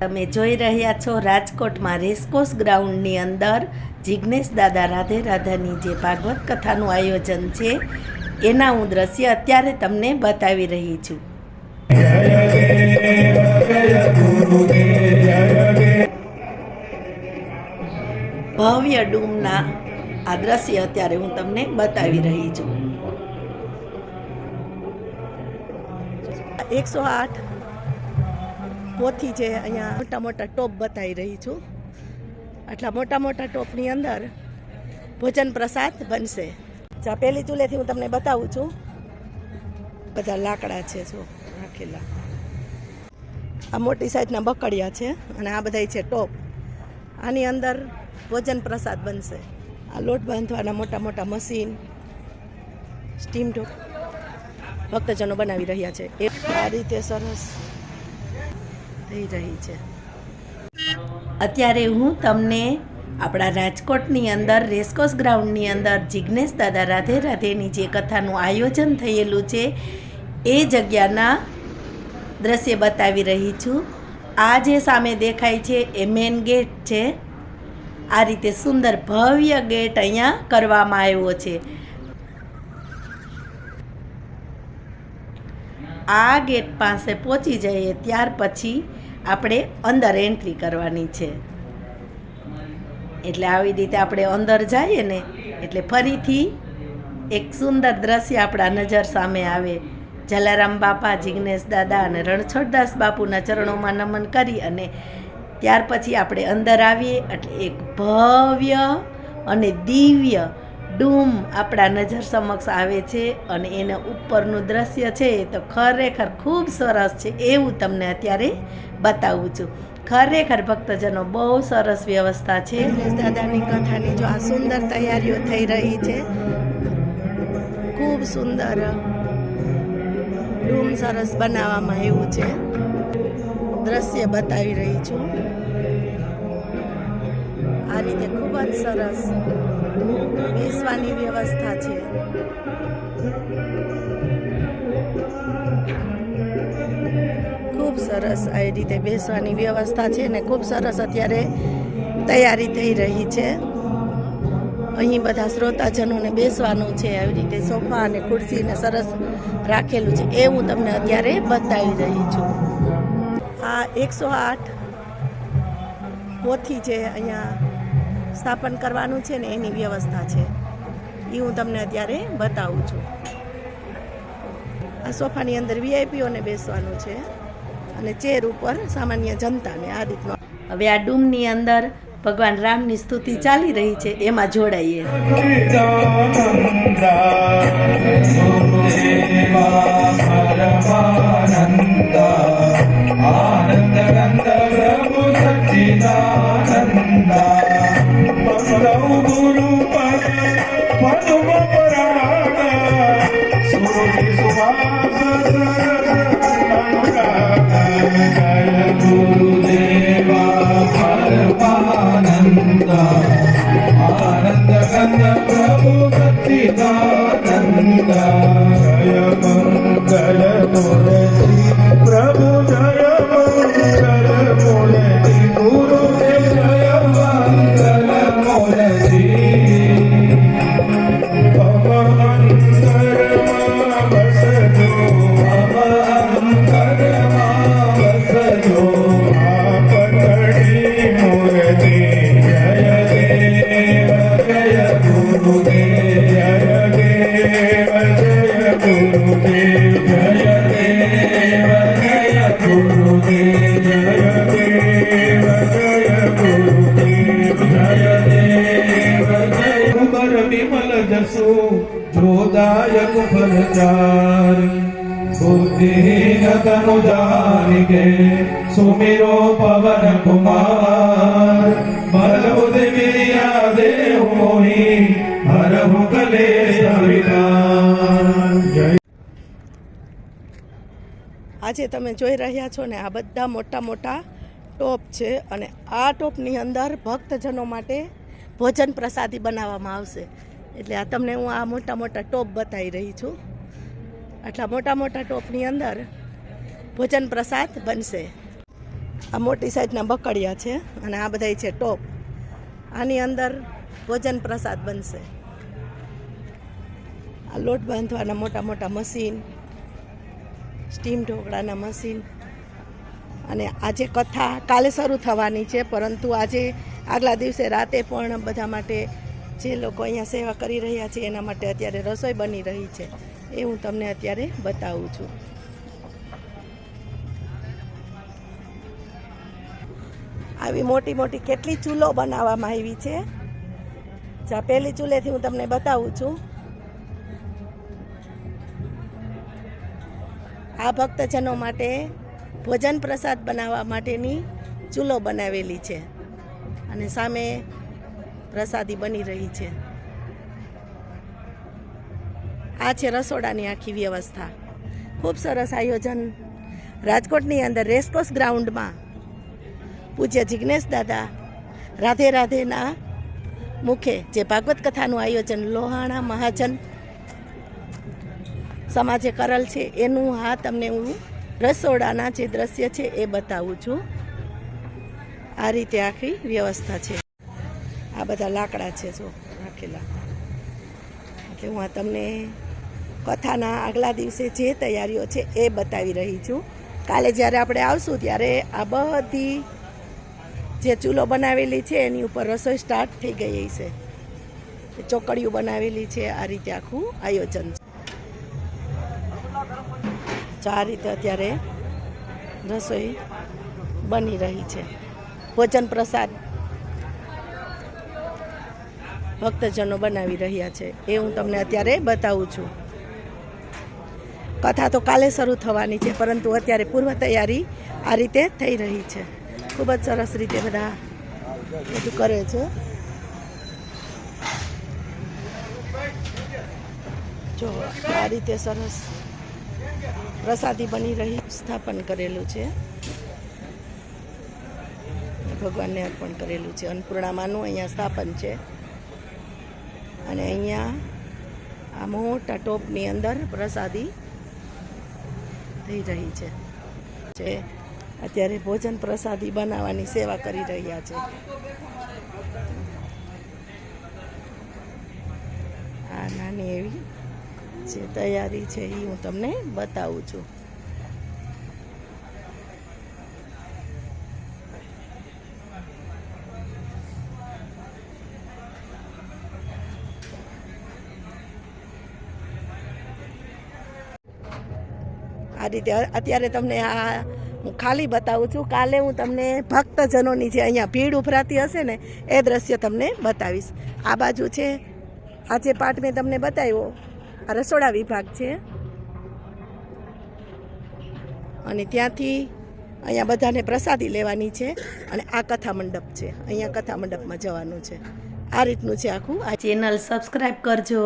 તમે જોઈ રહ્યા છો રાજકોટમાં રેસકોર્સ ગ્રાઉન્ડની અંદર જિગ્નેશ દાદા રાધે રાધાની જે ભાગવત કથાનું આયોજન છે એના હું દ્રશ્ય અત્યારે તમને બતાવી રહી છું. ભવ્ય ડૂમના આ દ્રશ્ય અત્યારે હું તમને બતાવી રહી છું. 108 પોથી છે. અહીંયા મોટા મોટા ટોપ બતાવી રહી છું. આટલા મોટા મોટા ટોપની અંદર ભોજન પ્રસાદ બનશે. જા પહેલી ચૂલેથી હું તમને બતાવું છું. બધા લાકડા છે જો રાખેલા. આ મોટી સાઈઝના બકડિયા છે અને આ બધા છે ટોપ. આની અંદર ભોજન પ્રસાદ બનશે. આ લોટ બાંધવાના મોટા મોટા મશીન, સ્ટીમ ટોપ ભક્તજનો બનાવી રહ્યા છે. આ રીતે સરસ થઈ રહી છે. અત્યારે હું તમને આપણા રાજકોટની અંદર રેસકોર્સ ગ્રાઉન્ડની અંદર જિગ્નેશ દાદા રાધે રાધેની જે કથાનું આયોજન થયેલું છે એ જગ્યાના દ્રશ્ય બતાવી રહી છું. આ જે સામે દેખાય છે એ મેન ગેટ છે. આ રીતે સુંદર ભવ્ય ગેટ અહીંયા કરવામાં આવ્યો છે. આ ગેટ પાસે પહોંચી જઈએ ત્યાર પછી આપણે અંદર એન્ટ્રી કરવાની છે. એટલે આવી રીતે આપણે અંદર જઈએ ને એટલે ફરીથી એક સુંદર દ્રશ્ય આપણા નજર સામે આવે. જલારામ બાપા, જિગ્નેશ દાદા અને રણછોડદાસ બાપુના ચરણોમાં નમન કરી અને ત્યાર પછી આપણે અંદર આવીએ એટલે એક ભવ્ય અને દિવ્ય ડૂમ આપણા નજર સમક્ષ આવે છે અને એના ઉપરનું દ્રશ્ય છે તો ખરેખર ખૂબ સરસ છે. એવું તમને અત્યારે બતાવું છું. ખરેખર ભક્તજનો બહુ સરસ વ્યવસ્થા છે. દાદાની કથાની જો આ સુંદર તૈયારીઓ થઈ રહી છે. ખૂબ સુંદર ડૂમ સરસ બનાવવામાં આવ્યું છે. દ્રશ્ય બતાવી રહી છું. આ રીતે ખૂબ જ સરસ બેસવાની વ્યવસ્થા છે. ખૂબ સરસ આ રીતે બેસવાની વ્યવસ્થા છે ને ખૂબ સરસ અત્યારે તૈયારી થઈ રહી છે. અહીં બધા શ્રોતાજનોને બેસવાનું છે. આવી રીતે સોફા અને ખુરશીને સરસ રાખેલું છે એ હું તમને અત્યારે બતાવી રહી છું. આ 108 પોથી છે અહીંયા સ્થાપન કરવાનું છે ને એની વ્યવસ્થા છે એ હું તમને અત્યારે બતાવું છું. આ સોફાની અંદર વીઆઈપીઓને બેસવાનું છે અને ચેર ઉપર સામાન્ય જનતાને આ રીતનો. હવે આ ડૂમની અંદર ભગવાન રામની સ્તુતિ ચાલી રહી છે એમાં જોડાઈએ. जोदायक फलचार बुद्धिहीन तनु जानिके सुमिरो पवन कुमार बल बुद्धि मिलिया देव मोहि हरहु कलेश विकार. આજે તમે જોઈ રહ્યા છો ને આ બધા મોટા મોટા ટોપ છે અને આ ટોપની અંદર ભક્તજનો માટે ભોજન પ્રસાદી બનાવવામાં આવશે. એટલે આ તમને હું આ મોટા મોટા ટોપ બતાવી રહી છું. આટલા મોટા મોટા ટોપની અંદર ભોજન પ્રસાદ બનશે. આ મોટી સાઈઝના બકડિયા છે અને આ બધા છે ટોપ. આની અંદર ભોજન પ્રસાદ બનશે. આ લોટ બાંધવાના મોટા મોટા મશીન, સ્ટીમ ઢોકળાના મશીન. અને આજે કથા કાલે શરૂ થવાની છે, પરંતુ આજે આગલા દિવસે રાતે પણ બધા માટે જે લોકો અહીંયા સેવા કરી રહ્યા છે એના માટે અત્યારે રસોઈ બની રહી છે. એ હું તમને અત્યારે બતાવું છું. આવી મોટી મોટી કેટલી ચૂલો બનાવવામાં આવી છે. જા પહેલી ચૂલેથી હું તમને બતાવું છું. આ ભક્તજનો માટે ભોજન પ્રસાદ બનાવવા માટેની ચૂલો બનાવેલી છે અને સામે પ્રસાદી બની રહી છે. આ છે રસોડાની આખી વ્યવસ્થા. ખૂબ સરસ આયોજન રાજકોટની અંદર રેસકોર્સ ગ્રાઉન્ડમાં પૂજ્ય જિજ્ઞેશ દાદા રાધે રાધેના મુખે જે ભાગવત કથાનું આયોજન લોહાણા મહાજન સમાજે કરેલ છે એનું હા તમને હું રસોડાના જે દ્રશ્ય છે એ બતાવું છું. આ રીતે આખી વ્યવસ્થા છે. આ બધા લાકડા છે જો રાખેલા. એટલે હું આ તમને કથાના આગલા દિવસે જે તૈયારીઓ છે એ બતાવી રહી છું. કાલે જ્યારે આપણે આવશું ત્યારે આ બધી જે ચૂલો બનાવેલી છે એની ઉપર રસોઈ સ્ટાર્ટ થઈ ગઈ છે. ચોકડીઓ બનાવેલી છે. આ રીતે આખું આયોજન છે. આ રીતે અત્યારે રસોઈ બની રહી છે. ભોજન પ્રસાદ ભક્તજનો બનાવી રહ્યા છે એ હું તમને અત્યારે બતાવું છું. કથા તો કાલે શરૂ થવાની છે, પરંતુ અત્યારે પૂર્વ તૈયારી આ રીતે થઈ રહી છે. ખૂબ જ સરસ રીતે બધા બધું કરે છે. જો આ રીતે સરસ પ્રસાદી બની રહી, સ્થાપન કરેલું છે, ભગવાનને અર્પણ કરેલું છે. અન્નપૂર્ણામાનું અહીંયા સ્થાપન છે અને અહીંયા આ મોટા ટોપની અંદર પ્રસાદી થઈ રહી છે. અત્યારે ભોજન પ્રસાદી બનાવવાની સેવા કરી રહ્યા છે. આ નાની એવી જે તૈયારી છે એ હું તમને બતાવું છું. આ રીતે અત્યારે તમને આ હું ખાલી બતાવું છું. કાલે હું તમને ભક્તજનોની જે અહીંયા ભીડ ઉભરાતી હશે ને એ દ્રશ્ય તમને બતાવીશ. આ બાજુ છે, આ જે પાર્ટ મેં તમને બતાવ્યો આ રસોડા વિભાગ છે અને ત્યાંથી અહીંયા બધાને પ્રસાદી લેવાની છે અને આ કથા મંડપ છે. અહીંયા કથા મંડપમાં જવાનું છે. આ રીતનું છે આખું. આ ચેનલ સબસ્ક્રાઈબ કરજો.